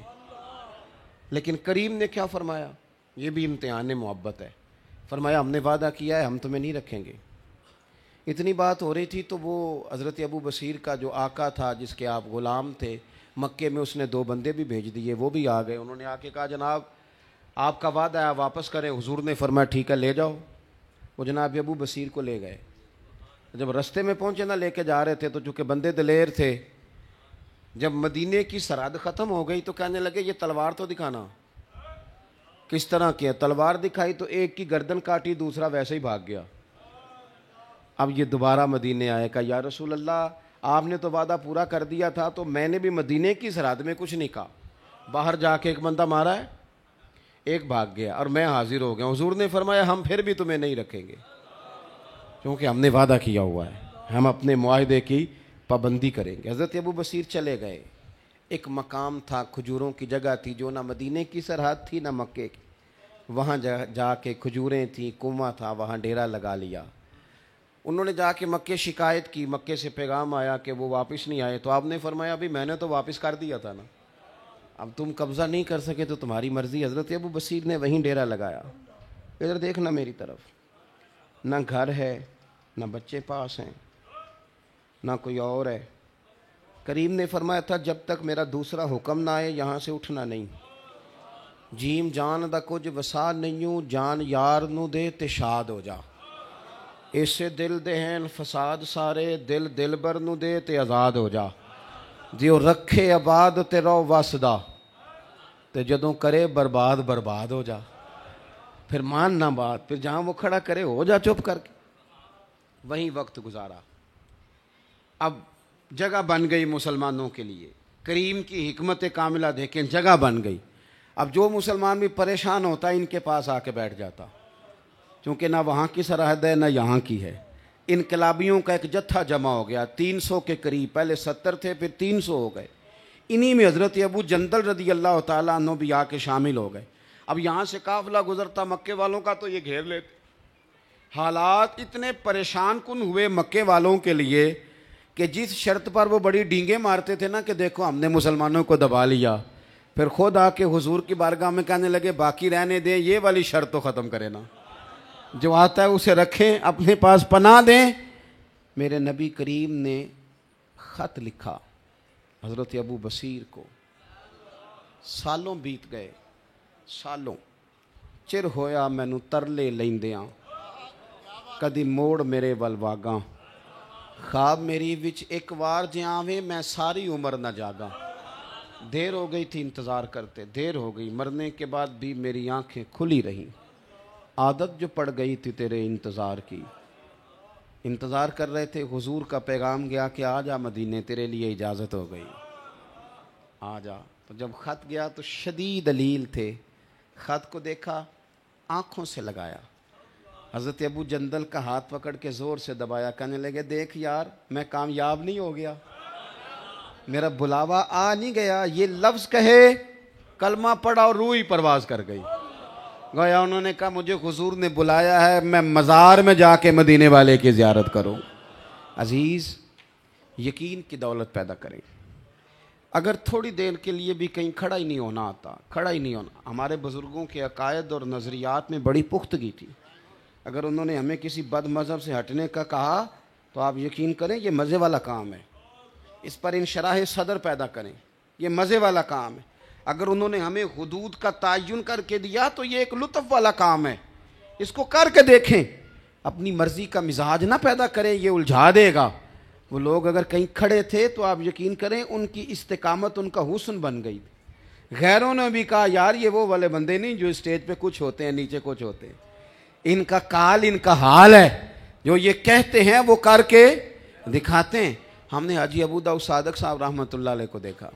لیکن کریم نے کیا فرمایا؟ یہ بھی امتحان محبت ہے. فرمایا ہم نے وعدہ کیا ہے، ہم تمہیں نہیں رکھیں گے. اتنی بات ہو رہی تھی تو وہ حضرت ابو بصیر کا جو آقا تھا، جس کے آپ غلام تھے، مکے میں اس نے 2 بندے بھی بھیج دیے، وہ بھی آ گئے. انہوں نے آ کے کہا جناب آپ کا وعدہ ہے، واپس کریں. حضور نے فرمایا ٹھیک ہے لے جاؤ. وہ جناب ابو بصیر کو لے گئے. جب رستے میں پہنچے نہ، لے کے جا رہے تھے تو چونکہ بندے دلیر تھے، جب مدینے کی سرحد ختم ہو گئی تو کہنے لگے یہ تلوار تو دکھانا. کس طرح کی ہے؟ تلوار دکھائی تو ایک کی گردن کاٹی، دوسرا ویسے ہی بھاگ گیا. اب یہ دوبارہ مدینے آئے، کہا یا رسول اللہ آپ نے تو وعدہ پورا کر دیا تھا، تو میں نے بھی مدینے کی سرحد میں کچھ نہیں کہا. باہر جا کے ایک بندہ مارا ہے، ایک بھاگ گیا اور میں حاضر ہو گیا. حضور نے فرمایا ہم پھر بھی تمہیں نہیں رکھیں گے، کیونکہ ہم نے وعدہ کیا ہوا ہے، ہم اپنے معاہدے کی پابندی کریں گے. حضرت ابو بصیر چلے گئے. ایک مقام تھا، کھجوروں کی جگہ تھی، جو نہ مدینے کی سرحد تھی نہ مکے کی. وہاں جا کے کھجوریں تھیں، کنواں تھا، وہاں ڈیرا لگا لیا. انہوں نے جا کے مکے شکایت کی، مکے سے پیغام آیا کہ وہ واپس نہیں آئے. تو آپ نے فرمایا ابھی میں نے تو واپس کر دیا تھا نا، اب تم قبضہ نہیں کر سکے تو تمہاری مرضی. حضرت ابو بصیر نے وہیں ڈیرا لگایا. ادھر دیکھنا میری طرف، نہ گھر ہے، نہ بچے پاس ہیں، نہ کوئی اور ہے. کریم نے فرمایا تھا جب تک میرا دوسرا حکم نہ آئے یہاں سے اٹھنا نہیں. جیم جان دا کچھ وسا نہیں، جان یار نو دے تے شاد ہو جا. اس سے دل دہن فساد سارے، دل دلبر نو دے تے آزاد ہو جا. دیو رکھے آباد تے رو وسدا، تے جدوں کرے برباد برباد ہو جا. پھر مان نہ بات، پھر جہاں وہ کھڑا کرے ہو جا چپ کر کے. وہیں وقت گزارا. اب جگہ بن گئی مسلمانوں کے لیے. کریم کی حکمت کاملہ دیکھیں, جگہ بن گئی. اب جو مسلمان بھی پریشان ہوتا ہے ان کے پاس آ کے بیٹھ جاتا, چونکہ نہ وہاں کی سرحد ہے نہ یہاں کی ہے. انقلابیوں کا ایک جتھا جمع ہو گیا 300 کے قریب, پہلے 70 تھے پھر 300 ہو گئے. انہی میں حضرت ابو جندل رضی اللہ تعالیٰ عنہ بھی آ کے شامل ہو گئے. اب یہاں سے قافلہ گزرتا مکے والوں کا تو یہ گھیر لیتے. حالات اتنے پریشان کن ہوئے مکے والوں کے لیے کہ جس شرط پر وہ بڑی ڈینگیں مارتے تھے نا کہ دیکھو ہم نے مسلمانوں کو دبا لیا, پھر خود آ کے حضور کی بارگاہ میں کہنے لگے باقی رہنے دیں, یہ والی شرط تو ختم کرے نا, جو آتا ہے اسے رکھیں, اپنے پاس پناہ دیں. میرے نبی کریم نے خط لکھا حضرت ابو بصیر کو. سالوں بیت گئے, سالوں. چر ہویا مینوں ترلے لیندیاں, کدی موڑ میرے ول واگاں, خواب میری وچ ایک وار جے آویں میں ساری عمر نہ جاگاں. دیر ہو گئی تھی انتظار کرتے, دیر ہو گئی, مرنے کے بعد بھی میری آنکھیں کھلی رہیں. عادت جو پڑ گئی تھی تیرے انتظار کی. انتظار کر رہے تھے, حضور کا پیغام گیا کہ آ جا مدینے, تیرے لیے اجازت ہو گئی, آ جا. تو جب خط گیا تو شدید دلیل تھے. خط کو دیکھا, آنکھوں سے لگایا, حضرت ابو جندل کا ہاتھ پکڑ کے زور سے دبایا, کہنے لگے دیکھ یار میں کامیاب نہیں ہو گیا, میرا بلاوا آ نہیں گیا. یہ لفظ کہے, کلمہ پڑھا اور روح ہی پرواز کر گئی. گویا انہوں نے کہا مجھے حضور نے بلایا ہے, میں مزار میں جا کے مدینے والے کی زیارت کروں. عزیز, یقین کی دولت پیدا کریں. اگر تھوڑی دیر کے لیے بھی کہیں کھڑا ہی نہیں ہونا آتا, کھڑا ہی نہیں ہونا. ہمارے بزرگوں کے عقائد اور نظریات میں بڑی پختگی تھی. اگر انہوں نے ہمیں کسی بد مذہب سے ہٹنے کا کہا تو آپ یقین کریں یہ مزے والا کام ہے. اس پر انشراح صدر پیدا کریں, یہ مزے والا کام ہے. اگر انہوں نے ہمیں حدود کا تعین کر کے دیا تو یہ ایک لطف والا کام ہے, اس کو کر کے دیکھیں. اپنی مرضی کا مزاج نہ پیدا کریں, یہ الجھا دے گا. وہ لوگ اگر کہیں کھڑے تھے تو آپ یقین کریں ان کی استقامت ان کا حسن بن گئی. غیروں نے بھی کہا یار یہ وہ والے بندے نہیں جو اسٹیج پہ کچھ ہوتے ہیں نیچے کچھ ہوتے ہیں, ان کا کال ان کا حال ہے, جو یہ کہتے ہیں وہ کر کے دکھاتے ہیں. ہم نے حاجی ابو داؤد صادق صاحب رحمۃ اللہ علیہ کو دیکھا,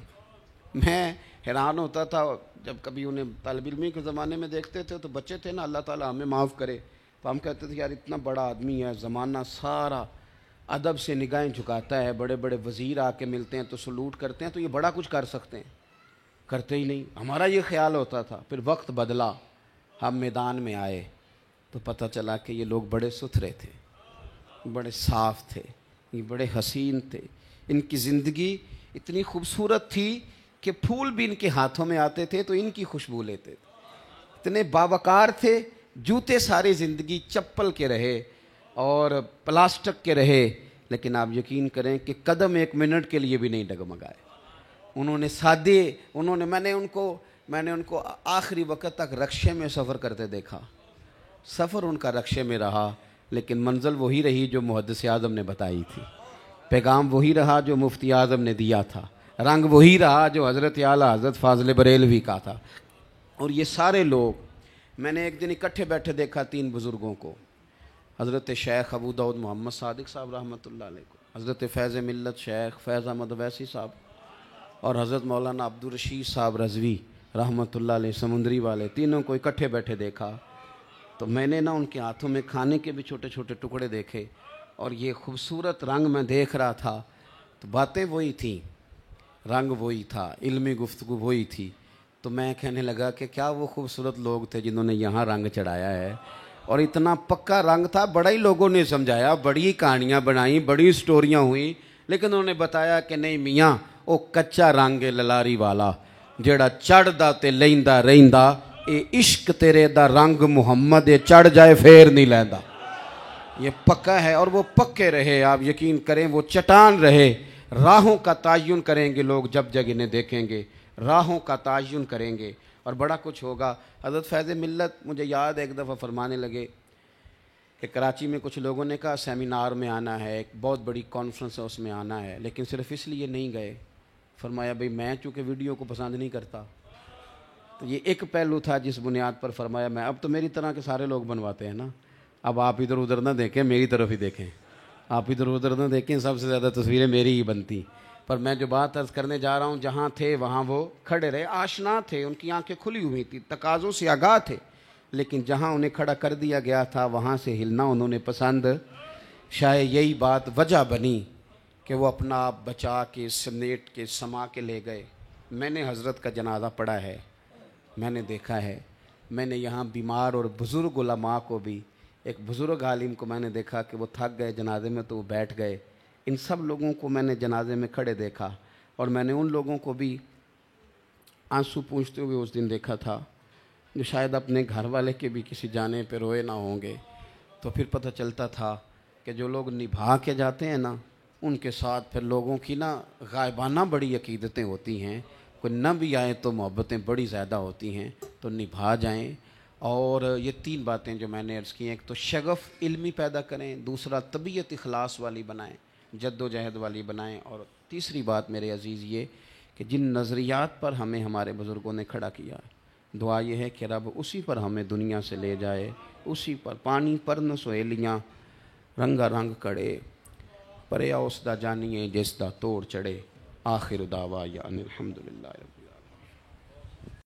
میں حیران ہوتا تھا جب کبھی انہیں طالب علمی کے زمانے میں دیکھتے تھے تو بچے تھے نا, اللہ تعالیٰ ہمیں معاف کرے, تو ہم کہتے تھے یار اتنا بڑا آدمی ہے, زمانہ سارا ادب سے نگاہیں جھکاتا ہے, بڑے بڑے وزیر آ کے ملتے ہیں تو سلوٹ کرتے ہیں, تو یہ بڑا کچھ کر سکتے ہیں. کرتے ہی نہیں. ہمارا یہ خیال ہوتا تھا. پھر وقت بدلا, ہم میدان میں آئے تو پتہ چلا کہ یہ لوگ بڑے ستھرے تھے, بڑے صاف تھے, یہ بڑے حسین تھے. ان کی زندگی اتنی خوبصورت تھی کہ پھول بھی ان کے ہاتھوں میں آتے تھے تو ان کی خوشبو لیتے تھے. اتنے باوقار تھے, جوتے ساری زندگی چپل کے رہے اور پلاسٹک کے رہے, لیکن آپ یقین کریں کہ قدم ایک منٹ کے لیے بھی نہیں ڈگمگائے. انہوں نے سادے, میں نے ان کو آخری وقت تک رکشے میں سفر کرتے دیکھا. سفر ان کا رکشے میں رہا, لیکن منزل وہی رہی جو محدث اعظم نے بتائی تھی, پیغام وہی رہا جو مفتی اعظم نے دیا تھا, رنگ وہی رہا جو حضرت اعلیٰ حضرت فاضل بریلوی کا تھا. اور یہ سارے لوگ میں نے ایک دن اکٹھے بیٹھے دیکھا 3 بزرگوں کو, حضرت شیخ ابو داؤد محمد صادق صاحب رحمۃ اللہ علیہ کو, حضرت فیض ملت شیخ فیض احمد ویسی صاحب, اور حضرت مولانا عبدالرشید صاحب رضوی رحمۃ اللہ علیہ سمندری والے. تینوں کو اکٹھے بیٹھے دیکھا تو میں نے ان کے ہاتھوں میں کھانے کے بھی چھوٹے چھوٹے ٹکڑے دیکھے, اور یہ خوبصورت رنگ میں دیکھ رہا تھا. تو باتیں وہی تھیں, رنگ وہی تھا, علمی گفتگو وہی تھی. تو میں کہنے لگا کہ کیا وہ خوبصورت لوگ تھے جنہوں نے یہاں رنگ چڑھایا ہے, اور اتنا پکا رنگ تھا, بڑا ہی لوگوں نے سمجھایا, بڑی کہانیاں بنائیں, بڑی سٹوریاں ہوئیں, لیکن انہوں نے بتایا کہ نہیں میاں وہ کچا رنگ ہے للاری والا, جیڑا چڑھدا تے لیندا رہندا, اے عشق تیرے دا رنگ محمد, اے چڑھ جائے پھر نہیں لیندا. یہ پکا ہے اور وہ پکے رہے. آپ یقین کریں وہ چٹان رہے. راہوں کا تعین کریں گے لوگ جب جگ انہیں دیکھیں گے, راہوں کا تعین کریں گے اور بڑا کچھ ہوگا. حضرت فیض ملت مجھے یاد ایک دفعہ فرمانے لگے کہ کراچی میں کچھ لوگوں نے کہا سیمینار میں آنا ہے, ایک بہت بڑی کانفرنس ہے اس میں آنا ہے, لیکن صرف اس لیے نہیں گئے. فرمایا بھئی میں چونکہ ویڈیو کو پسند نہیں کرتا. تو یہ ایک پہلو تھا جس بنیاد پر فرمایا میں اب تو میری طرح کے سارے لوگ بنواتے ہیں نا, اب آپ ادھر ادھر نہ دیکھیں, میری طرف ہی دیکھیں. آپ ادھر ادھر نہ دیکھیں، سب سے زیادہ تصویریں میری ہی بنتی، پر میں جو بات عرض کرنے جا رہا ہوں، جہاں تھے وہاں وہ کھڑے رہے، آشنا تھے، ان کی آنکھیں کھلی ہوئی تھی، تقاضوں سے آگاہ تھے، لیکن جہاں انہیں کھڑا کر دیا گیا تھا وہاں سے ہلنا انہوں نے پسند، شاید یہی بات وجہ بنی کہ وہ اپنا آپ بچا کے سمیٹ کے سما کے لے گئے۔ میں نے حضرت کا جنازہ پڑھا ہے، میں نے دیکھا ہے، میں نے یہاں بیمار اور بزرگ علماء کو بھی، ایک بزرگ عالم کو میں نے دیکھا کہ وہ تھک گئے جنازے میں تو وہ بیٹھ گئے، ان سب لوگوں کو میں نے جنازے میں کھڑے دیکھا، اور میں نے ان لوگوں کو بھی آنسو پوچھتے ہوئے اس دن دیکھا تھا جو شاید اپنے گھر والے کے بھی کسی جانے پہ روئے نہ ہوں گے۔ تو پھر پتہ چلتا تھا کہ جو لوگ نبھا کے جاتے ہیں نا، ان کے ساتھ پھر لوگوں کی نا غائبانہ بڑی عقیدتیں ہوتی ہیں، کوئی نہ بھی آئے تو محبتیں بڑی زیادہ ہوتی ہیں، تو نبھا جائیں۔ اور یہ 3 باتیں جو میں نے عرض کی ہیں، ایک تو شغف علمی پیدا کریں، دوسرا طبیعت اخلاص والی بنائیں، جد و جہد والی بنائیں، اور تیسری بات میرے عزیز یہ کہ جن نظریات پر ہمیں ہمارے بزرگوں نے کھڑا کیا، دعا یہ ہے کہ رب اسی پر ہمیں دنیا سے لے جائے، اسی پر پانی پر نہ سہیلیاں رنگا رنگ کڑے، پریا اس دا جانیے جس دا توڑ چڑھے، آخر دعوا یعنی الحمدللہ رب